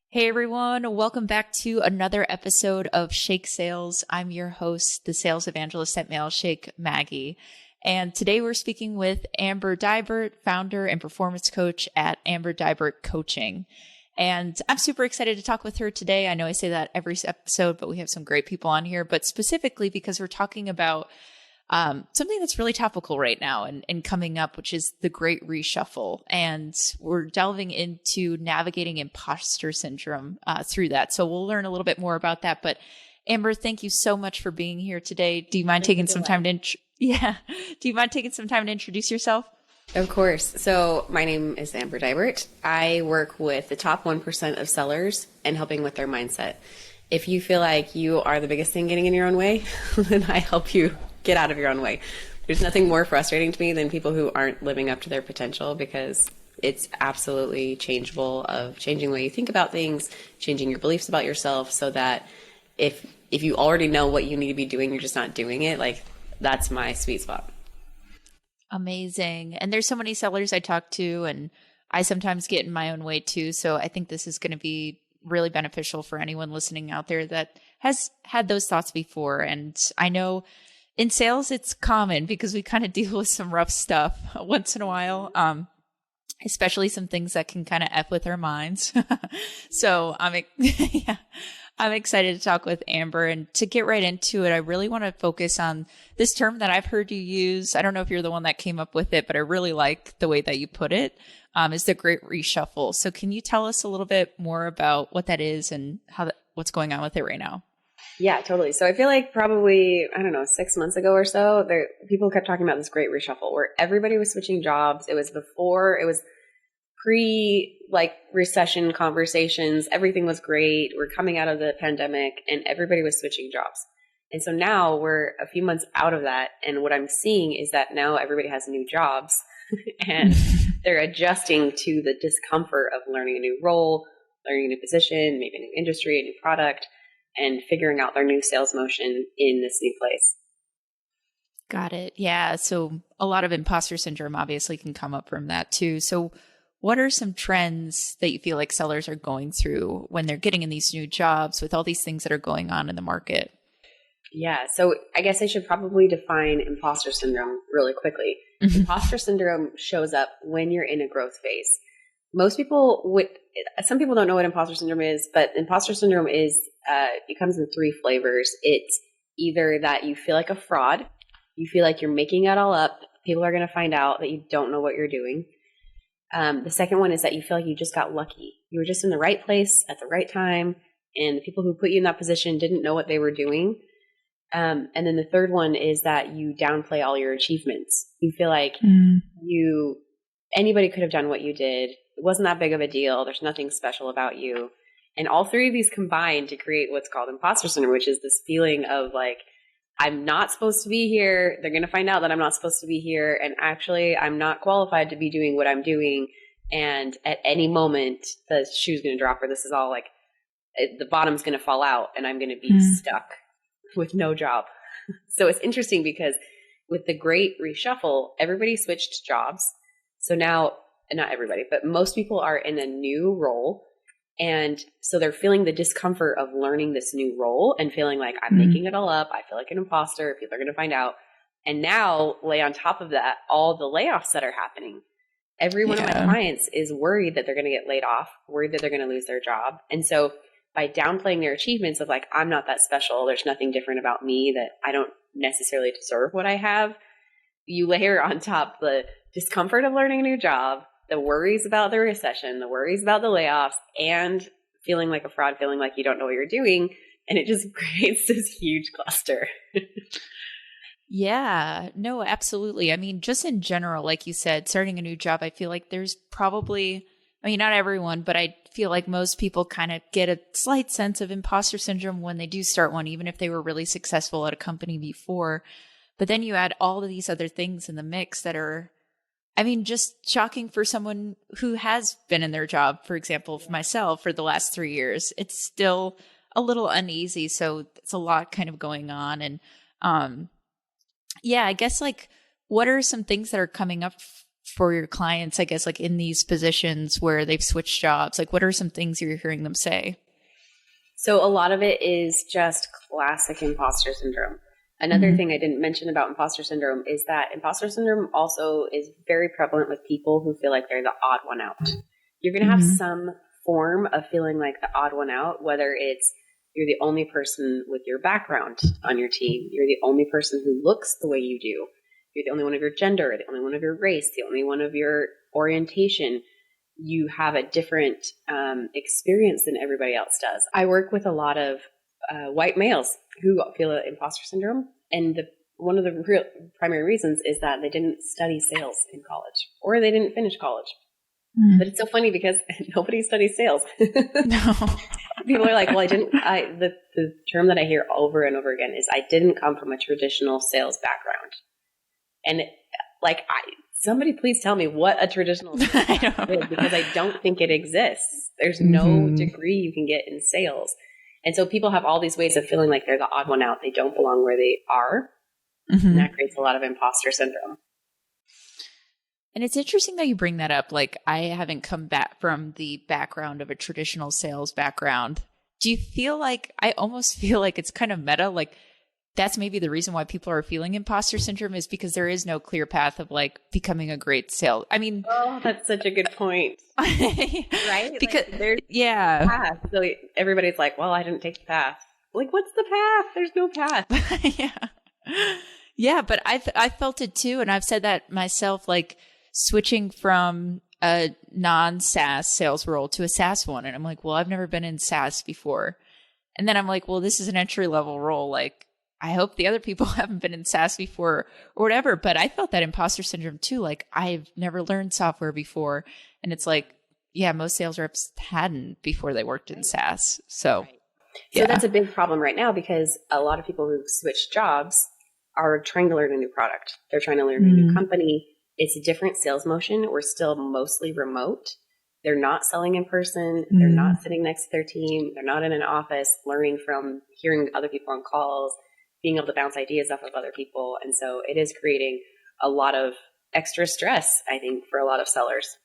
Hey everyone, welcome back to another episode of Shake Sales. I'm your host, the sales evangelist at Mailshake, Maggie. And today we're speaking with Amber Deibert, founder and performance coach at Amber Deibert Coaching. And I'm super excited to talk with her today. I know I say that every episode, but we have some great people on here, but specifically because we're talking about something that's really topical right now and coming up, which is the Great Reshuffle. And we're delving into navigating imposter syndrome through that. So we'll learn a little bit more about that. But Amber, thank you so much for being here today. Do you mind taking some time to Do you mind taking some time to introduce yourself? Of course. So my name is Amber Deibert. I work with the top 1% of sellers and helping with their mindset. If you feel like you are the biggest thing getting in your own way, then I help you get out of your own way. There's nothing more frustrating to me than people who aren't living up to their potential, because it's absolutely changeable, of changing the way you think about things, changing your beliefs about yourself, so that if you already know what you need to be doing, you're just not doing it. Like, that's my sweet spot. Amazing. And there's so many sellers I talk to, and I sometimes get in my own way too. So I think this is going to be really beneficial for anyone listening out there that has had those thoughts before. And I know in sales, it's common because we kind of deal with some rough stuff once in a while, especially some things that can kind of F with our minds. So I'm excited to talk with Amber, and to get right into it, I really want to focus on this term that I've heard you use. I don't know if you're the one that came up with it, but I really like the way that you put it, is the Great Reshuffle. So can you tell us a little bit more about what that is and what's going on with it right now? Yeah, totally. So I feel like probably, 6 months ago or so, people kept talking about this Great Reshuffle where everybody was switching jobs. It was pre-recession conversations. Everything was great. We're coming out of the pandemic and everybody was switching jobs. And so now we're a few months out of that. And what I'm seeing is that now everybody has new jobs and they're adjusting to the discomfort of learning a new role, learning a new position, maybe a new industry, a new product, and figuring out their new sales motion in this new place. Got it. Yeah. So a lot of imposter syndrome obviously can come up from that too. So what are some trends that you feel like sellers are going through when they're getting in these new jobs with all these things that are going on in the market? Yeah. So I guess I should probably define imposter syndrome really quickly. Imposter syndrome shows up when you're in a growth phase. Some people don't know what imposter syndrome is, but imposter syndrome it comes in 3 flavors. It's either that you feel like a fraud, you feel like you're making it all up, people are going to find out that you don't know what you're doing. The second one is that you feel like you just got lucky. You were just in the right place at the right time, and the people who put you in that position didn't know what they were doing. And then the third one is that you downplay all your achievements. You feel like anybody could have done what you did. It wasn't that big of a deal. There's nothing special about you. And all 3 of these combine to create what's called imposter syndrome, which is this feeling of like, I'm not supposed to be here. They're going to find out that I'm not supposed to be here. And actually, I'm not qualified to be doing what I'm doing. And at any moment, the shoe's going to drop, or this is all like, the bottom's going to fall out and I'm going to be stuck with no job. So it's interesting because with the Great Reshuffle, everybody switched jobs. So now, not everybody, but most people are in a new role. And so they're feeling the discomfort of learning this new role and feeling like I'm making it all up. I feel like an imposter. People are going to find out. And now lay on top of that, all the layoffs that are happening. Every one of my clients is worried that they're going to get laid off, worried that they're going to lose their job. And so by downplaying their achievements of like, I'm not that special, there's nothing different about me, that I don't necessarily deserve what I have, you layer on top the discomfort of learning a new job, the worries about the recession, the worries about the layoffs, and feeling like a fraud, feeling like you don't know what you're doing. And it just creates this huge cluster. Yeah, no, absolutely. I mean, just in general, like you said, starting a new job, I feel like there's probably, I mean, not everyone, but I feel like most people kind of get a slight sense of imposter syndrome when they do start one, even if they were really successful at a company before. But then you add all of these other things in the mix that are, I mean, just shocking for someone who has been in their job, for example, for myself for the last 3 years. It's still a little uneasy. So it's a lot kind of going on. And yeah, I guess like what are some things that are coming up for your clients, I guess, like in these positions where they've switched jobs? Like, what are some things you're hearing them say? So a lot of it is just classic imposter syndrome. Another thing I didn't mention about imposter syndrome is that imposter syndrome also is very prevalent with people who feel like they're the odd one out. You're going to have some form of feeling like the odd one out, whether it's you're the only person with your background on your team, you're the only person who looks the way you do, you're the only one of your gender, the only one of your race, the only one of your orientation. You have a different experience than everybody else does. I work with a lot of white males who feel imposter syndrome, and one of the real primary reasons is that they didn't study sales in college, or they didn't finish college. But it's so funny because nobody studies sales. No. People are like, well, the term that I hear over and over again is I didn't come from a traditional sales background. And somebody please tell me what a traditional sales background is, because I don't think it exists. There's no degree you can get in sales. And so people have all these ways of feeling like they're the odd one out. They don't belong where they are. And that creates a lot of imposter syndrome. And it's interesting that you bring that up. Like, I haven't come back from the background of a traditional sales background. Do you feel like, I almost feel like it's kind of meta, like that's maybe the reason why people are feeling imposter syndrome, is because there is no clear path of like becoming a great sales. I mean, oh, that's such a good point. Right? Because like, there's a path. So everybody's like, well, I didn't take the path. Like, what's the path? There's no path. Yeah, but I felt it too. And I've said that myself, like switching from a non-SaaS sales role to a SaaS one. And I'm like, well, I've never been in SaaS before. And then I'm like, well, this is an entry level role. Like, I hope the other people haven't been in SaaS before or whatever. But I felt that imposter syndrome too. Like, I've never learned software before. And it's like, yeah, most sales reps hadn't before they worked in SaaS. So, So that's a big problem right now, because a lot of people who switch jobs are trying to learn a new product. They're trying to learn a new company. It's a different sales motion. We're still mostly remote. They're not selling in person. They're not sitting next to their team. They're not in an office learning from hearing other people on calls, being able to bounce ideas off of other people. And so it is creating a lot of extra stress, I think, for a lot of sellers.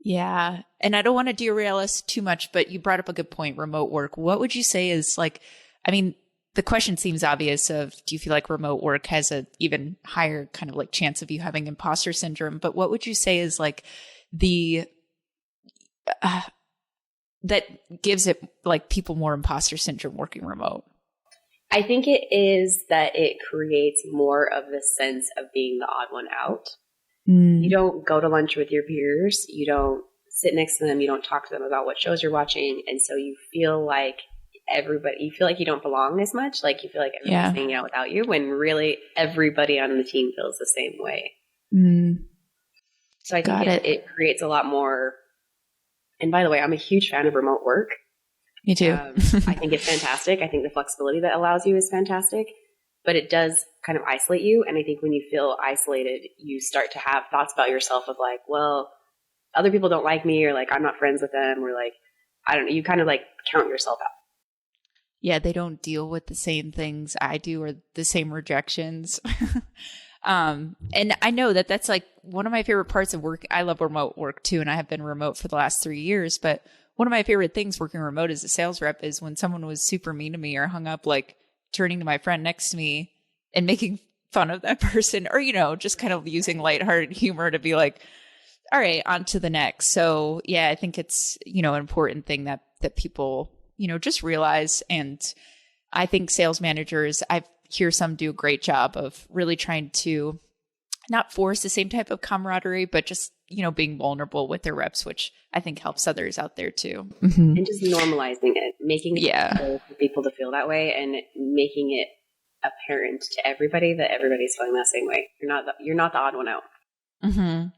Yeah. And I don't want to derail us too much, but you brought up a good point, remote work. What would you say is like, I mean, the question seems obvious of, do you feel like remote work has a even higher kind of like chance of you having imposter syndrome? But what would you say is like the, that gives it like people more imposter syndrome working remote? I think it is that it creates more of the sense of being the odd one out. You don't go to lunch with your peers. You don't sit next to them. You don't talk to them about what shows you're watching. And so you feel like you feel like you don't belong as much. Like you feel like everybody's hanging out without you, when really everybody on the team feels the same way. So I think it creates a lot more. And by the way, I'm a huge fan of remote work. Me too. I think it's fantastic. I think the flexibility that allows you is fantastic, but it does kind of isolate you. And I think when you feel isolated, you start to have thoughts about yourself of like, well, other people don't like me, or like, I'm not friends with them, or like, I don't know, you kind of like count yourself out. Yeah, they don't deal with the same things I do, or the same rejections. And I know that that's like one of my favorite parts of work. I love remote work too, and I have been remote for the last 3 years. But one of my favorite things working remote as a sales rep is when someone was super mean to me or hung up, like turning to my friend next to me and making fun of that person, or, you know, just kind of using lighthearted humor to be like, all right, on to the next. So yeah, I think it's, you know, an important thing that people, you know, just realize. And I think sales managers, I hear some do a great job of really trying to not force the same type of camaraderie, but just, you know, being vulnerable with their reps, which I think helps others out there too. And just normalizing it, making it possible for people to feel that way, and making it apparent to everybody that everybody's feeling that same way. You're not the odd one out.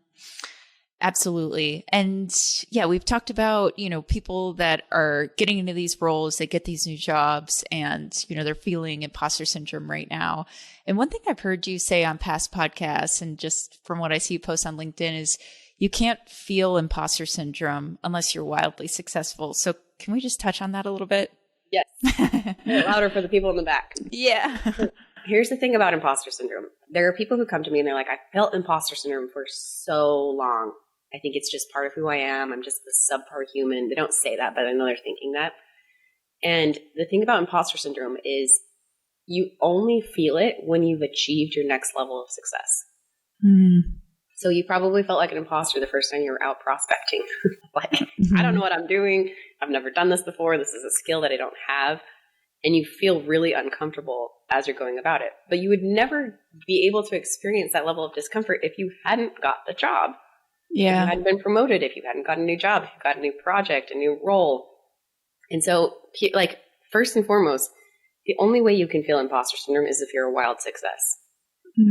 Absolutely. And yeah, we've talked about, you know, people that are getting into these roles, they get these new jobs, and, you know, they're feeling imposter syndrome right now. And one thing I've heard you say on past podcasts, and just from what I see you post on LinkedIn, is you can't feel imposter syndrome unless you're wildly successful. So can we just touch on that a little bit? Yes. Louder for the people in the back. Yeah. Here's the thing about imposter syndrome. there are people who come to me and they're like, I felt imposter syndrome for so long. I think it's just part of who I am. I'm just the subpar human. They don't say that, but I know they're thinking that. And the thing about imposter syndrome is you only feel it when you've achieved your next level of success. So you probably felt like an imposter the first time you were out prospecting. Like, I don't know what I'm doing. I've never done this before. This is a skill that I don't have. And you feel really uncomfortable as you're going about it. But you would never be able to experience that level of discomfort if you hadn't got the job. Yeah. If you hadn't been promoted, if you hadn't got a new job, if you got a new project, a new role. And so, like, first and foremost, the only way you can feel imposter syndrome is if you're a wild success.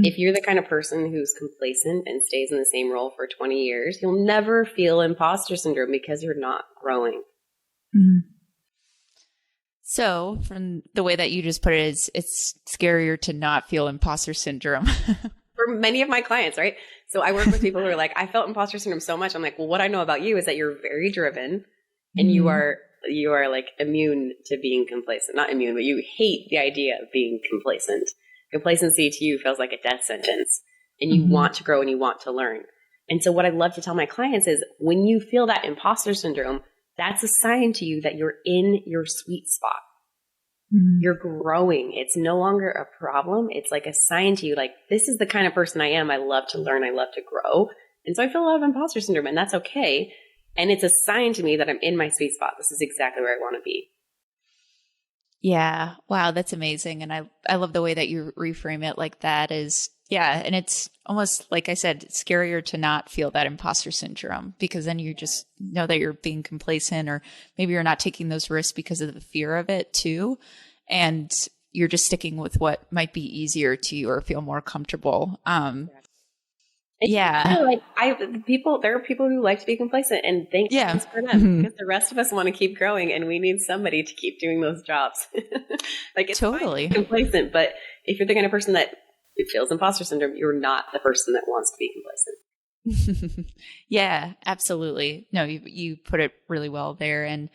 If you're the kind of person who's complacent and stays in the same role for 20 years, you'll never feel imposter syndrome because you're not growing. So from the way that you just put it, it's scarier to not feel imposter syndrome. For many of my clients, right? So I work with people who are like, I felt imposter syndrome so much. I'm like, well, what I know about you is that you're very driven and you are like immune to being complacent. Not immune, but you hate the idea of being complacent. Complacency to you feels like a death sentence, and you want to grow and you want to learn. And so what I love to tell my clients is when you feel that imposter syndrome, that's a sign to you that you're in your sweet spot. You're growing. It's no longer a problem. It's like a sign to you, like, this is the kind of person I am. I love to learn. I love to grow. And so I feel a lot of imposter syndrome, and that's okay. And it's a sign to me that I'm in my sweet spot. This is exactly where I want to be. Yeah. Wow. That's amazing. And I love the way that you reframe it like that is, yeah. And it's almost, like I said, it's scarier to not feel that imposter syndrome because then you just know that you're being complacent or maybe you're not taking those risks because of the fear of it too. And you're just sticking with what might be easier to you or feel more comfortable. Yeah. Like there are people who like to be complacent, and thanks for them because the rest of us want to keep growing, and we need somebody to keep doing those jobs. Like, it's totally fine to be complacent, but if you're the kind of person that feels imposter syndrome, you're not the person that wants to be complacent. Yeah, absolutely. No, you put it really well there. And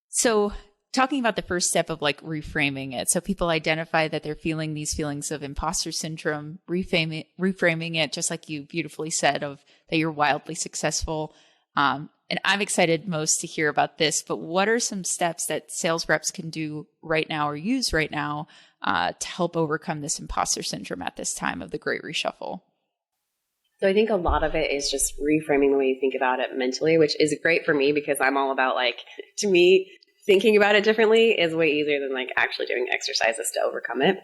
so talking about the first step of like reframing it. So people identify that they're feeling these feelings of imposter syndrome, reframing it, just like you beautifully said, of that you're wildly successful. And I'm excited most to hear about this, but what are some steps that sales reps can do right now or use right now to help overcome this imposter syndrome at this time of the Great Reshuffle? So I think a lot of it is just reframing the way you think about it mentally, which is great for me because I'm all about, like, to me, thinking about it differently is way easier than like actually doing exercises to overcome it.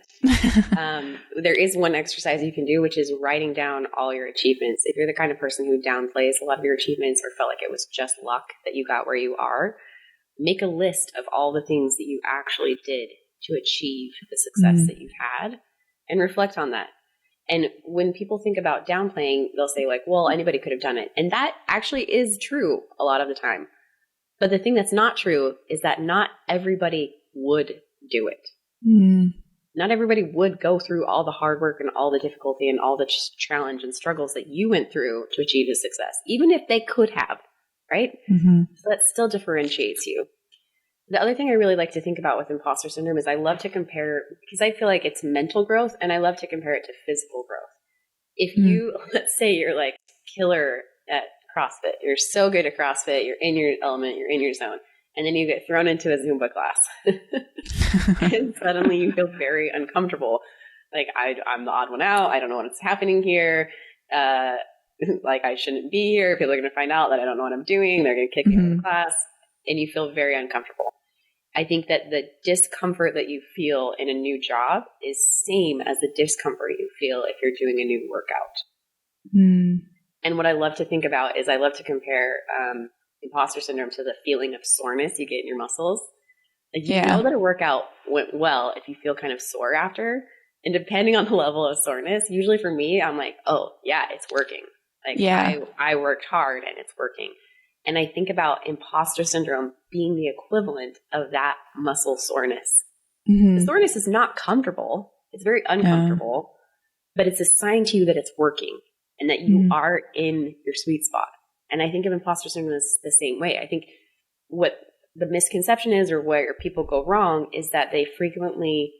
There is one exercise you can do, which is writing down all your achievements. If you're the kind of person who downplays a lot of your achievements or felt like it was just luck that you got where you are, make a list of all the things that you actually did to achieve the success that you've had and reflect on that. And when people think about downplaying, they'll say like, well, anybody could have done it. And that actually is true a lot of the time. But the thing that's not true is that not everybody would do it. Not everybody would go through all the hard work and all the difficulty and all the challenge and struggles that you went through to achieve the success, even if they could have, right? So that still differentiates you. The other thing I really like to think about with imposter syndrome is I love to compare, because I feel like it's mental growth, and I love to compare it to physical growth. If you, let's say you're like killer at CrossFit. You're so good at CrossFit. You're in your element. You're in your zone. And then you get thrown into a Zumba class. And suddenly you feel very uncomfortable. Like, I'm the odd one out. I don't know what's happening here. Like, I shouldn't be here. People are going to find out that I don't know what I'm doing. They're going to kick me out of the class. And you feel very uncomfortable. I think that the discomfort that you feel in a new job is same as the discomfort you feel if you're doing a new workout. And what I love to think about is I love to compare imposter syndrome to the feeling of soreness you get in your muscles. Like, you know that a workout went well if you feel kind of sore after. And depending on the level of soreness, usually for me, I'm like, oh, yeah, it's working. Like, I worked hard and it's working. And I think about imposter syndrome being the equivalent of that muscle soreness. The soreness is not comfortable. It's very uncomfortable, but it's a sign to you that it's working and that you are in your sweet spot. And I think of imposter syndrome as the same way. I think what the misconception is, or where people go wrong, is that they frequently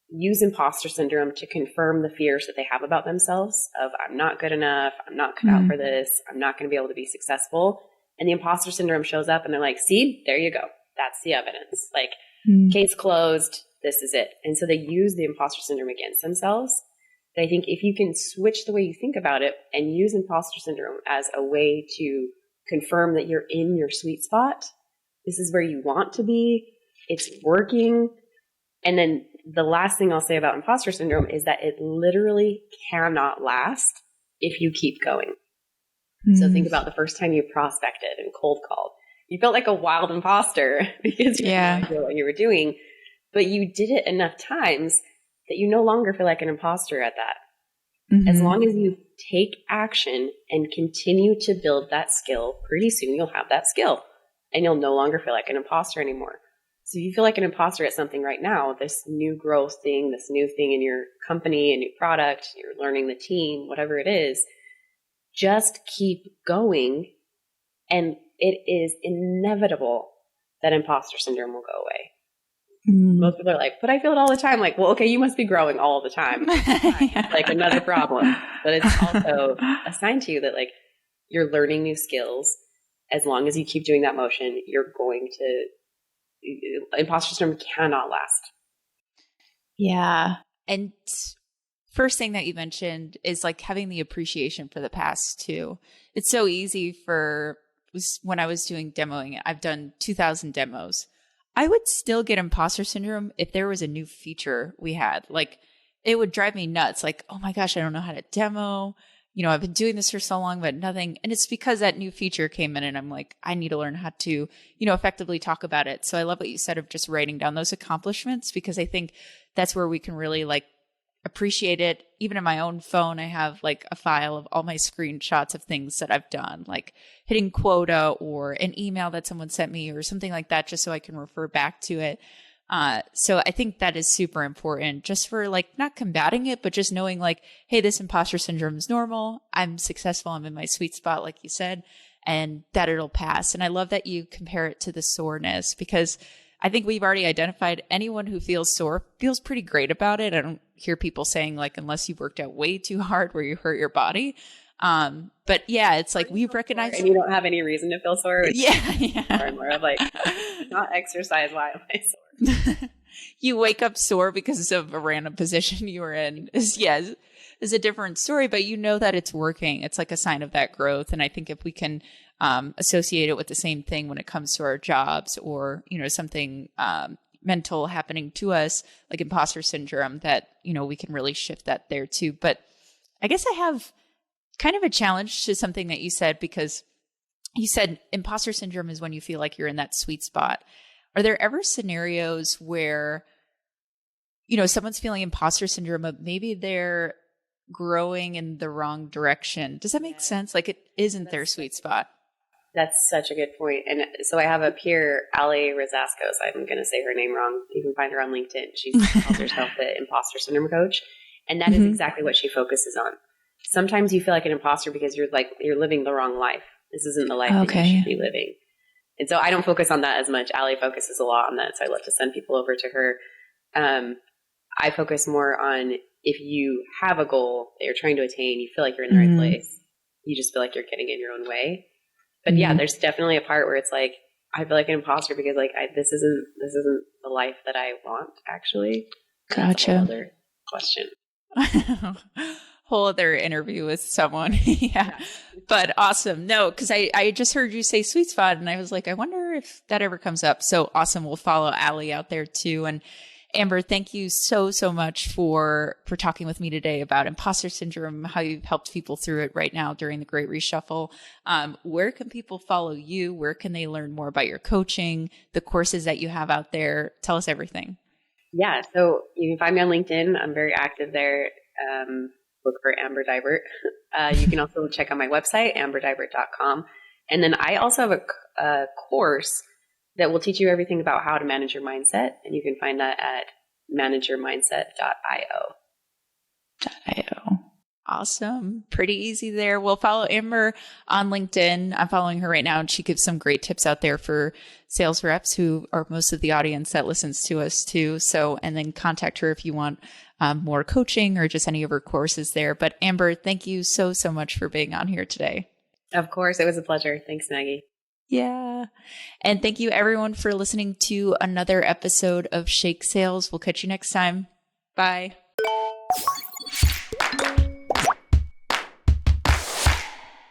use imposter syndrome to confirm the fears that they have about themselves of, I'm not good enough, I'm not cut out for this, I'm not going to be able to be successful. And the imposter syndrome shows up and they're like, see, there you go. That's the evidence. Like, case closed, this is it. And so they use the imposter syndrome against themselves. But I think if you can switch the way you think about it and use imposter syndrome as a way to confirm that you're in your sweet spot, this is where you want to be, it's working. And then the last thing I'll say about imposter syndrome is that it literally cannot last if you keep going. So think about the first time you prospected and cold called. You felt like a wild imposter because you had no idea what you were doing, but you did it enough times that you no longer feel like an imposter at that. As long as you take action and continue to build that skill, pretty soon you'll have that skill and you'll no longer feel like an imposter anymore. So if you feel like an imposter at something right now, this new growth thing, this new thing in your company, a new product, you're learning the team, whatever it is, just keep going. And it is inevitable that imposter syndrome will go away. Most people are like, but I feel it all the time. Like, well, okay, you must be growing all the time. Like another problem. But it's also a sign to you that like you're learning new skills. As long as you keep doing that motion, you're going to, imposter syndrome cannot last. Yeah. And first thing that you mentioned is like having the appreciation for the past too. It's so easy when I was doing demoing, I've done 2,000 demos. I would still get imposter syndrome if there was a new feature we had. Like it would drive me nuts. Like, oh my gosh, I don't know how to demo. You know, I've been doing this for so long, but nothing. And it's because that new feature came in and I'm like, I need to learn how to, you know, effectively talk about it. So I love what you said of just writing down those accomplishments, because I think that's where we can really like appreciate it. Even in my own phone, I have like a file of all my screenshots of things that I've done, like hitting quota or an email that someone sent me or something like that, just so I can refer back to it. So I think that is super important just for like not combating it, but just knowing like, hey, this imposter syndrome is normal. I'm successful. I'm in my sweet spot, like you said, and that it'll pass. And I love that you compare it to the soreness, because I think we've already identified anyone who feels sore feels pretty great about it. I don't hear people saying like, unless you worked out way too hard where you hurt your body. But yeah, it's like we've recognized. And you don't have any reason to feel sore. Yeah. More and more of like, not exercise, why am I sore? You wake up sore because of a random position you were in is a different story, but you know that it's working. It's like a sign of that growth. And I think if we can associate it with the same thing when it comes to our jobs or, you know, something mental happening to us, like imposter syndrome, that, you know, we can really shift that there too. But I guess I have kind of a challenge to something that you said, because you said imposter syndrome is when you feel like you're in that sweet spot. Are there ever scenarios where, you know, someone's feeling imposter syndrome, but maybe they're growing in the wrong direction? Does that make sense? Like it isn't their sweet spot. That's such a good point. And so I have a peer, Ali Razaskos. I'm going to say her name wrong. You can find her on LinkedIn. She calls herself the Imposter Syndrome Coach. And that is exactly what she focuses on. Sometimes you feel like an imposter because you're living the wrong life. This isn't the life that you should be living. And so I don't focus on that as much. Ali focuses a lot on that. So I love to send people over to her. I focus more on if you have a goal that you're trying to attain, you feel like you're in the right place. You just feel like you're getting in your own way. But yeah, there's definitely a part where it's like, I feel like an imposter because like this isn't the life that I want, actually. Gotcha. That's a whole other question. Whole other interview with someone. Yeah. But awesome. No, because I just heard you say sweet spot and I was like, I wonder if that ever comes up. So awesome. We'll follow Ali out there too. And Amber, thank you so much for talking with me today about imposter syndrome, how you've helped people through it right now during the Great Reshuffle. Where can people follow you? Where can they learn more about your coaching, the courses that you have out there? Tell us everything. Yeah. So you can find me on LinkedIn. I'm very active there. Look for Amber Deibert. You can also check out my website, amberdeibert.com. And then I also have a course that will teach you everything about how to manage your mindset. And you can find that at manageyourmindset.io. Awesome. Pretty easy there. Well, follow Amber on LinkedIn. I'm following her right now, and she gives some great tips out there for sales reps who are most of the audience that listens to us too. So, and then contact her if you want more coaching or just any of her courses there. But Amber, thank you so much for being on here today. Of course. It was a pleasure. Thanks, Maggie. Yeah. And thank you everyone for listening to another episode of Shake Sales. We'll catch you next time. Bye.